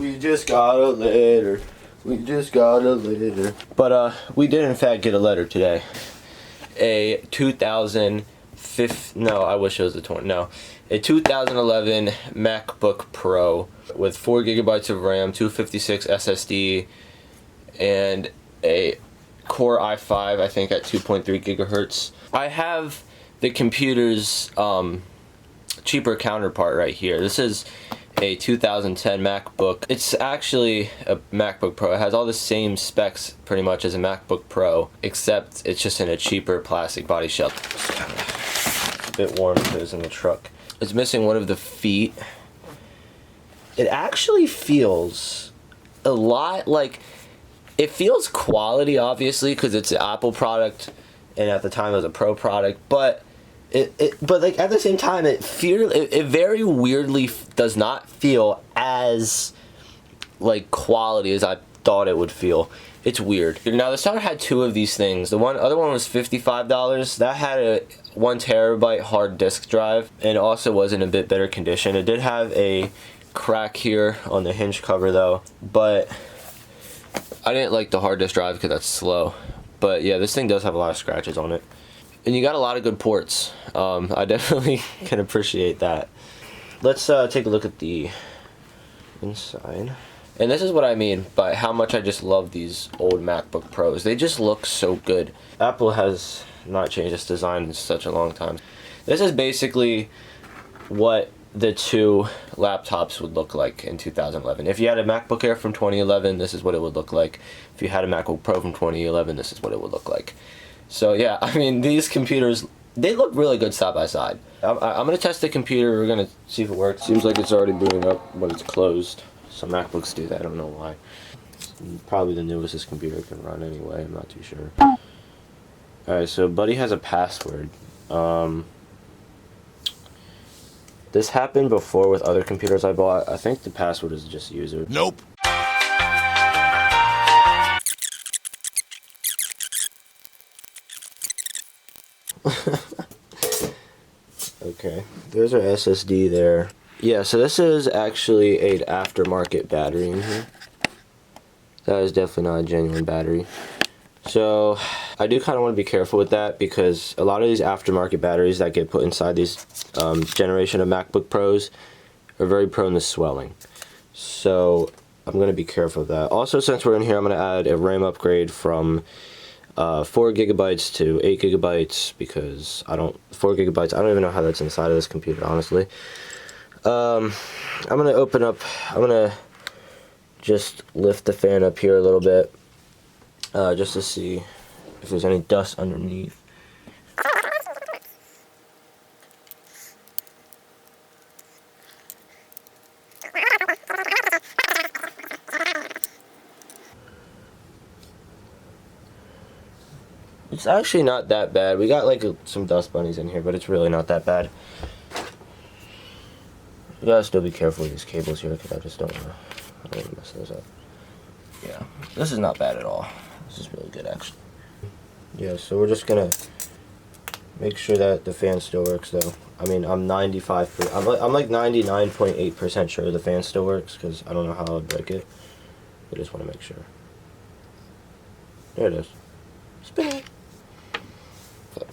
We just got a letter. We just got a letter. But we did in fact get a letter today. A 2005. No, I wish it was the 20. No, a 2011 MacBook Pro with 4 gigabytes of RAM, 256 SSD, and a Core i5, I think at 2.3 gigahertz. I have the computer's cheaper counterpart right here. This is a 2010 MacBook. It's actually a MacBook Pro. It has all the same specs pretty much as a MacBook Pro, except it's just in a cheaper plastic body shell. It's kind of a bit warm because it's in the truck. It's missing one of the feet. It actually feels a lot like, it feels quality obviously because it's an Apple product and at the time it was a Pro product, but but like at the same time it very weirdly does not feel as like quality as I thought it would feel. It's weird. Now the seller had 2 of these things. The other one was $55. That had a 1 terabyte hard disk drive and also was in a bit better condition. It did have a crack here on the hinge cover though, but I didn't like the hard disk drive because that's slow. But yeah, this thing does have a lot of scratches on it. And you got a lot of good ports. I definitely can appreciate that. Let's take a look at the inside. And this is what I mean by how much I just love these old MacBook Pros. They just look so good. Apple has not changed its design in such a long time. This is basically what the 2 laptops would look like in 2011. If you had a MacBook Air from 2011, this is what it would look like. If you had a MacBook Pro from 2011, this is what it would look like. So yeah, I mean, these computers, they look really good side by side. I'm going to test the computer. We're going to see if it works. Seems like it's already booting up, but it's closed. Some MacBooks do that. I don't know why. Probably the newest this computer can run anyway. I'm not too sure. Alright, so Buddy has a password. This happened before with other computers I bought. I think the password is just user. Nope. Okay, there's our SSD there. Yeah, so this is actually an aftermarket battery in here. That is definitely not a genuine battery. So I do kind of want to be careful with that because a lot of these aftermarket batteries that get put inside these generation of MacBook Pros are very prone to swelling. So I'm going to be careful of that. Also, since we're in here, I'm going to add a RAM upgrade from 4 gigabytes to 8 gigabytes because 4 gigabytes, I don't even know how that's inside of this computer, honestly. I'm going to open up, I'm going to just lift the fan up here a little bit just to see if there's any dust underneath. It's actually not that bad. We got like some dust bunnies in here, but it's really not that bad. You gotta still be careful with these cables here because I just don't want to mess those up. Yeah, this is not bad at all. This is really good actually. Yeah, so we're just gonna make sure that the fan still works though. I mean, I'm 95%. I'm like 99.8% sure the fan still works because I don't know how I would break it. I just want to make sure. There it is. Spin.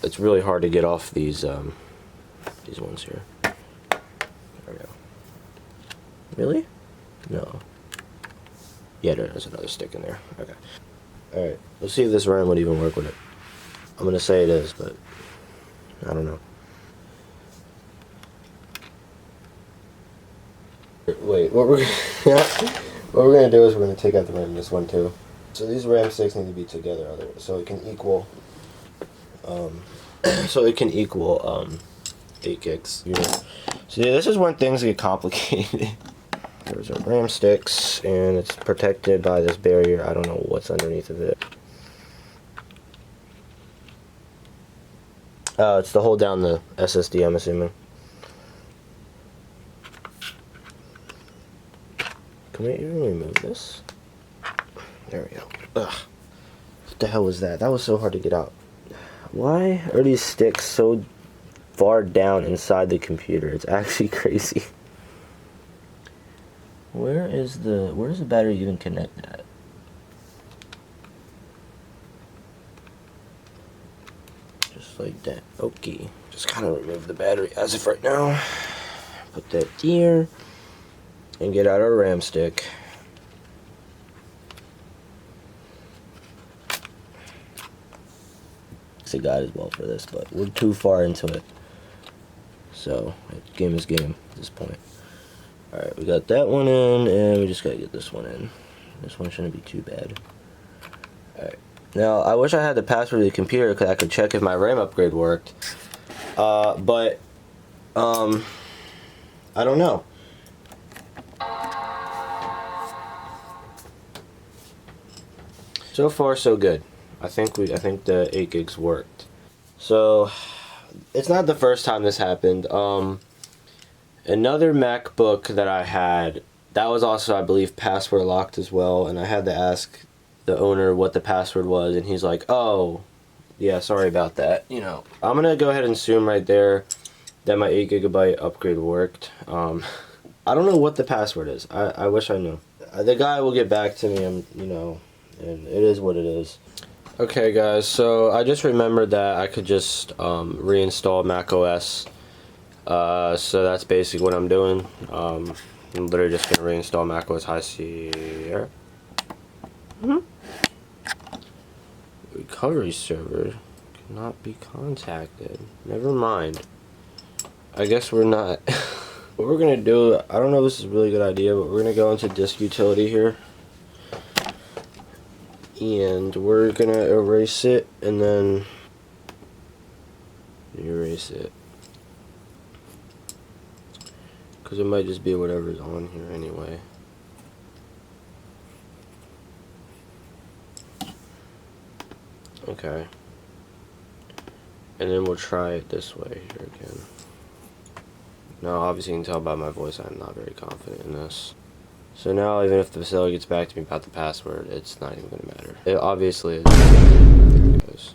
It's really hard to get off these ones here. There we go. Really? No. Yeah, there's another stick in there. Okay. Alright, let's see if this RAM would even work with it. I'm gonna say it is, but I don't know. Wait, what we're gonna do is we're gonna take out the RAM in this one too. So these RAM sticks need to be together, so it can equal 8 gigs. Yeah. So yeah, this is when things get complicated. There's our RAM sticks, and it's protected by this barrier. I don't know what's underneath of it. It's to hold down the SSD, I'm assuming. Can we even remove this? There we go. Ugh. What the hell was that? That was so hard to get out. Why are these sticks so far down inside the computer? It's actually crazy. Where's the battery even connect at? Just like that. Okay. Just kind of remove the battery as of right now. Put that here. And get out our RAM stick. I got as well for this, but we're too far into it. So, game is game at this point. Alright, we got that one in, and we just gotta get this one in. This one shouldn't be too bad. Alright. Now, I wish I had the password to the computer because I could check if my RAM upgrade worked. But I don't know. So far, so good. I think the 8 gigs worked. So, it's not the first time this happened. Another MacBook that I had, that was also, I believe, password locked as well, and I had to ask the owner what the password was, and he's like, oh, yeah, sorry about that. You know, I'm gonna go ahead and assume right there that my 8 gigabyte upgrade worked. I don't know what the password is. I wish I knew. The guy will get back to me, you know, and it is what it is. Okay guys, so I just remembered that I could just reinstall macOS. So that's basically what I'm doing. I'm literally just going to reinstall macOS High Sierra. Recovery server cannot be contacted. Never mind. I guess we're not. What we're going to do, I don't know if this is a really good idea, but we're going to go into disk utility here. And we're going to erase it and then erase it. Because it might just be whatever's on here anyway. Okay. And then we'll try it this way here again. Now, obviously you can tell by my voice I'm not very confident in this. So now, even if the facility gets back to me about the password, it's not even going to matter. It obviously is.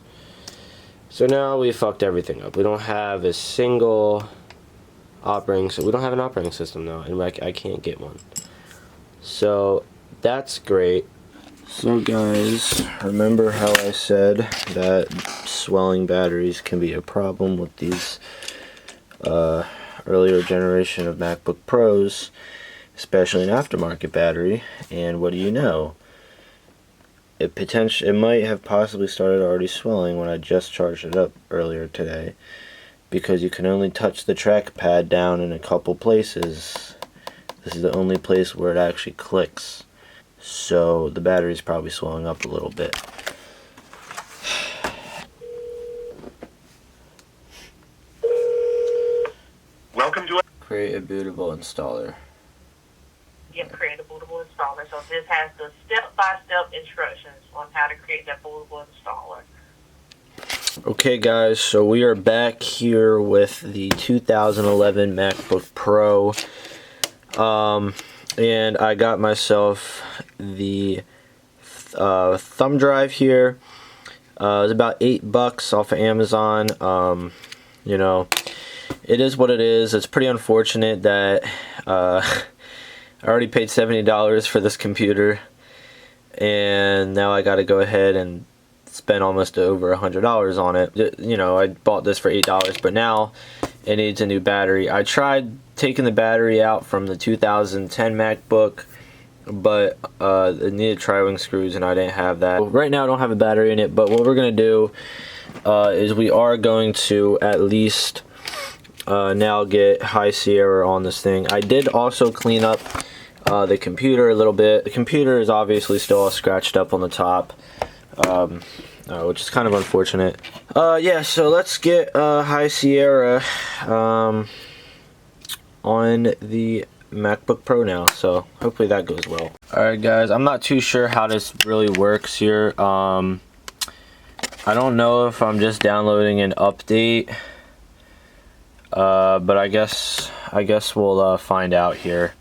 So now we fucked everything up. We don't have a single operating system. We don't have an operating system though, and I can't get one. So that's great. So guys, remember how I said that swelling batteries can be a problem with these earlier generation of MacBook Pros, especially an aftermarket battery, and what do you know? It might have possibly started already swelling when I just charged it up earlier today, because you can only touch the trackpad down in a couple places. This is the only place where it actually clicks. So the battery's probably swelling up a little bit. Welcome to Create a bootable installer. Yep, create a bootable installer. So this has the step-by-step instructions on how to create that bootable installer. Okay guys, so we are back here with the 2011 MacBook Pro. And I got myself the thumb drive here. It was about $8 off of Amazon. You know, it is what it is. It's pretty unfortunate that I already paid $70 for this computer, and now I got to go ahead and spend almost over $100 on it. You know, I bought this for $8, but now it needs a new battery. I tried taking the battery out from the 2010 MacBook, but it needed tri-wing screws and I didn't have that. Right now I don't have a battery in it, but what we're going to do is we are going to at least now get High Sierra on this thing. I did also clean up the computer a little bit. The computer is obviously still all scratched up on the top, which is kind of unfortunate. Yeah, so let's get High Sierra on the MacBook Pro now, so hopefully that goes well. Alright guys, I'm not too sure how this really works here. I don't know if I'm just downloading an update, but I guess we'll find out here.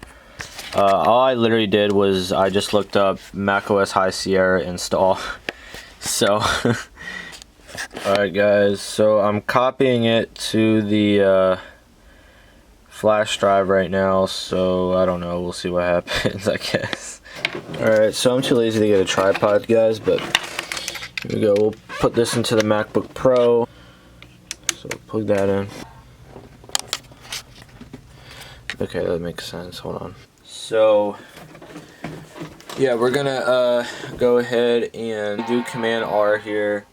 All I literally did was I just looked up macOS High Sierra install. So alright guys, so I'm copying it to the flash drive right now, so I don't know. We'll see what happens, I guess. Alright, so I'm too lazy to get a tripod, guys, but here we go. We'll put this into the MacBook Pro. So plug that in. Okay, that makes sense. Hold on. So yeah, we're gonna go ahead and do Command R here.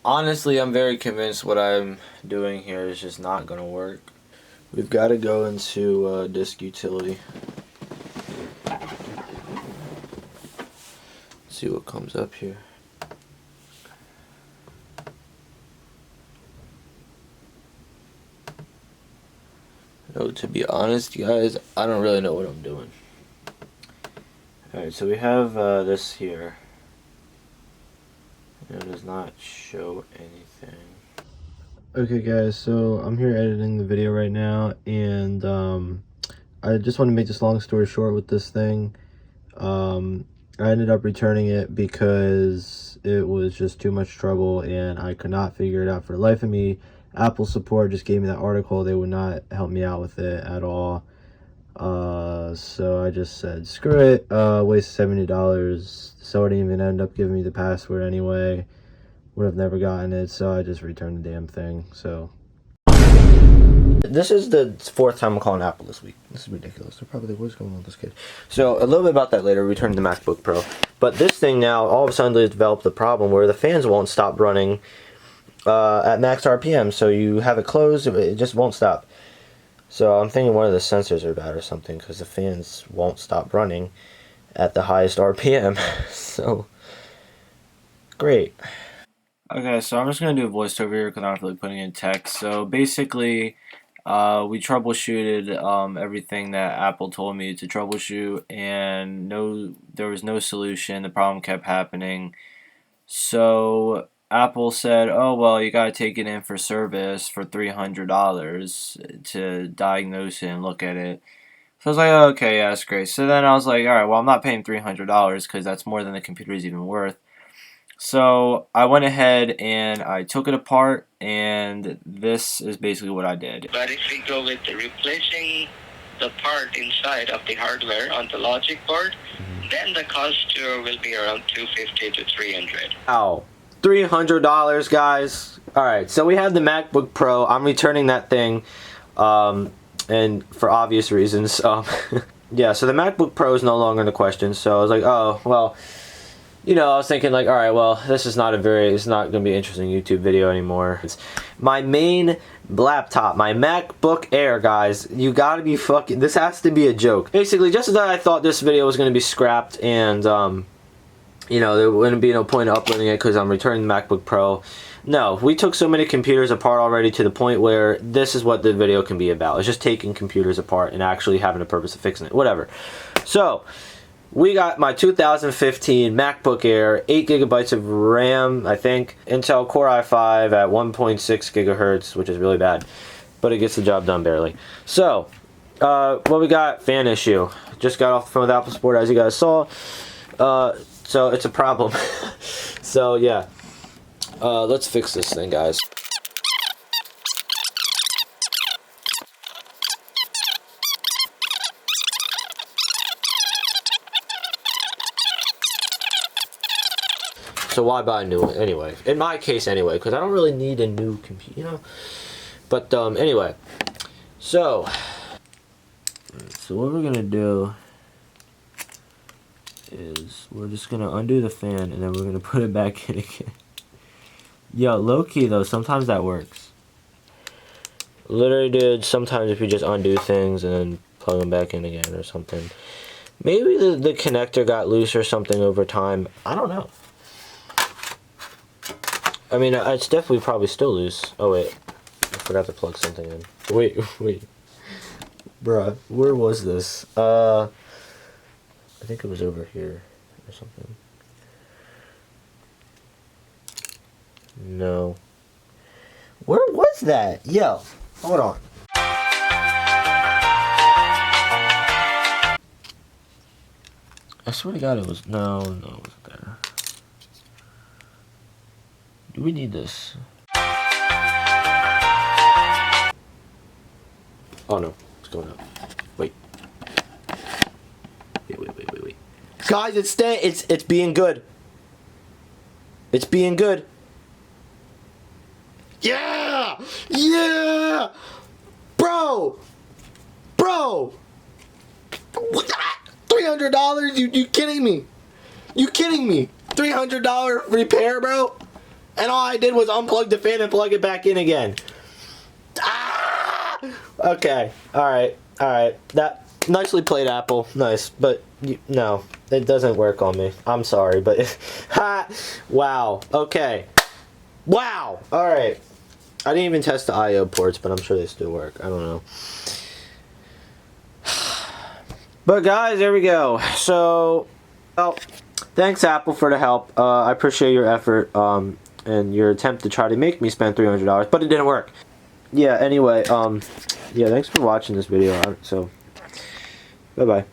Honestly, I'm very convinced what I'm doing here is just not gonna work. We've got to go into disk utility. See what comes up here. No, to be honest, guys, I don't really know what I'm doing. Alright, so we have this here. It does not show anything. Okay, guys, so I'm here editing the video right now, and I just want to make this long story short with this thing. I ended up returning it because it was just too much trouble and I could not figure it out for the life of me. Apple support just gave me that article. They would not help me out with it at all. So I just said, screw it, wasted $70. So didn't even end up giving me the password anyway. Would have never gotten it, so I just returned the damn thing. So this is the fourth time I'm calling Apple this week. This is ridiculous. They're probably like, what's going on with this kid? So a little bit about that later. Return to the MacBook Pro. But this thing now, all of a sudden, has developed a problem where the fans won't stop running at max RPM. So you have it closed, it just won't stop. So I'm thinking one of the sensors are bad or something because the fans won't stop running at the highest RPM. So great. Okay, so I'm just going to do a voiceover here because I'm not really putting in text. So basically, we troubleshooted everything that Apple told me to troubleshoot, and there was no solution. The problem kept happening. So Apple said, oh, well, you got to take it in for service for $300 to diagnose it and look at it. So I was like, oh, okay, yeah, that's great. So then I was like, all right, well, I'm not paying $300 because that's more than the computer is even worth. So I went ahead and I took it apart, and this is basically what I did. But if we go with replacing the part inside of the hardware on the logic board, then the cost will be around $250 to $300. Ow. $300, guys. Alright, so we have the MacBook Pro. I'm returning that thing, and for obvious reasons. Yeah, so the MacBook Pro is no longer in the question, so I was like, oh, well, you know, I was thinking like, alright, well, this is not it's not going to be an interesting YouTube video anymore. It's my main laptop, my MacBook Air, guys. You gotta be fucking, this has to be a joke. Basically, just as I thought this video was going to be scrapped and, you know, there wouldn't be no point in uploading it because I'm returning the MacBook Pro. No, we took so many computers apart already to the point where this is what the video can be about. It's just taking computers apart and actually having a purpose of fixing it. Whatever. So we got my 2015 MacBook Air, 8 gigabytes of RAM, I think. Intel Core i5 at 1.6 gigahertz, which is really bad. But it gets the job done barely. So, what we got? Fan issue. Just got off the phone with Apple Support, as you guys saw. So, it's a problem. So, yeah. Let's fix this thing, guys. So why buy a new one anyway? In my case anyway, because I don't really need a new computer, you know? But anyway, so what we're gonna do is we're just gonna undo the fan and then we're gonna put it back in again. Yo, low-key though, sometimes that works. Literally, dude, sometimes if you just undo things and then plug them back in again or something. Maybe the connector got loose or something over time. I don't know. I mean, it's definitely probably still loose. Oh, wait. I forgot to plug something in. Wait. Bruh, where was this? I think it was over here or something. No. Where was that? Yo, hold on. I swear to God it was... No, it wasn't there. Do we need this? Oh no, it's going up. Wait. Wait. Guys, it's being good. It's being good. Yeah! Yeah! Bro! What? $300? You kidding me? You kidding me? $300 repair, bro? And all I did was unplug the fan and plug it back in again. Ah! Okay. Alright. That nicely played, Apple. Nice. But no, it doesn't work on me. I'm sorry, but ha! Wow. Okay. Wow. Alright. I didn't even test the I/O ports, but I'm sure they still work. I don't know. But guys, there we go. So, well, thanks Apple for the help. I appreciate your effort and your attempt to try to make me spend $300, but it didn't work. Yeah. Anyway, yeah. Thanks for watching this video. So, bye bye.